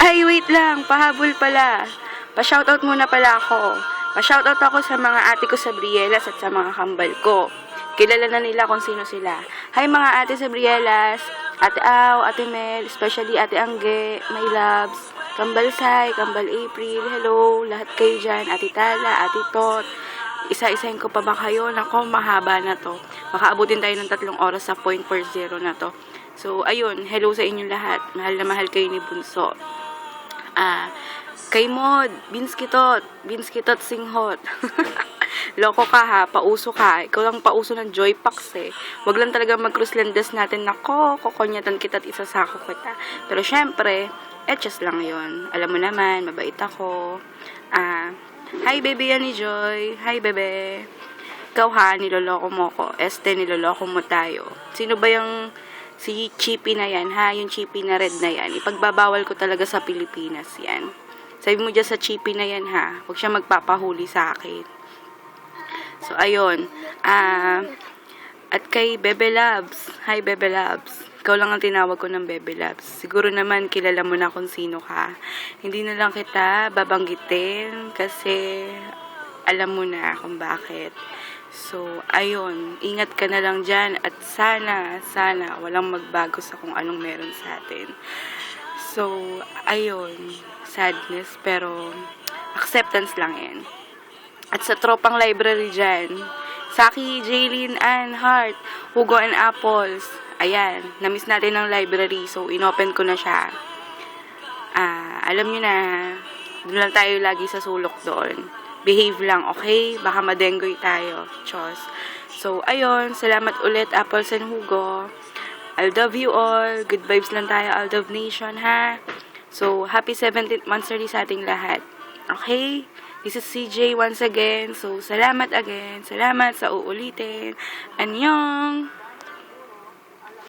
Hay, wait lang. Pahabol pala. Pa-shoutout muna pala ako. Pa-shoutout ako sa mga ate ko sa Brielas at sa mga kambal ko. Kilala na nila kung sino sila. Hi mga ate sa Brielas, Ate Au, Ate Mel, especially Ate Angge, my loves, Kambal Sai, Kambal April, hello, lahat kayo dyan, Ate Tala, Ate Tot. Isa-isahin ko pa ba kayo? Nako, mahaba na to. Makaabutin tayo ng 3 oras sa 0.40 na to. So, ayun, hello sa inyong lahat. Mahal na mahal kayo ni Bunso. Kay Mod, Binskitot Singhot. Loko ka ha, pauso ka. Ikaw lang pauso ng Joypax eh. Wag lang talaga mag-cruise landas natin. Nako, kokonyatan kita't isasako kita. Pero syempre, just lang yon. Alam mo naman, mabait ako. Hi baby yan ni Joy. Hi bebe. Ikaw ha, niloloko mo ko. Niloloko mo tayo. Sino ba yung si Chippy na yan ha? Yung Chippy na red na yan. Ipagbabawal ko talaga sa Pilipinas yan. Sabi mo dyan sa Chippy na yan ha. Huwag siya magpapahuli sa akin. So, ayun. At kay Bebe Labs. Hi, Bebe Labs. Ikaw lang ang tinawag ko ng Bebe Labs. Siguro naman kilala mo na kung sino ka. Hindi na lang kita babanggitin kasi alam mo na kung bakit. So, ayun. Ingat ka na lang dyan at sana walang magbago sa kung anong meron sa atin. So, ayun. Sadness, pero acceptance lang yan. At sa tropang library dyan, Saki, Jaylin, Ann, Heart, Hugo and Apples. Ayan, namiss natin ng library, so inopen ko na siya. Alam nyo na, doon lang tayo lagi sa sulok doon. Behave lang, okay? Baka madenggoy tayo. Chos. So, ayun, salamat ulit, Apples and Hugo. I love you all. Good vibes lang tayo, Aldov Nation, ha? So, happy 17th monthsary sa ating lahat. Okay? This is CJ once again. So, salamat again. Salamat sa uulitin. Annyeong!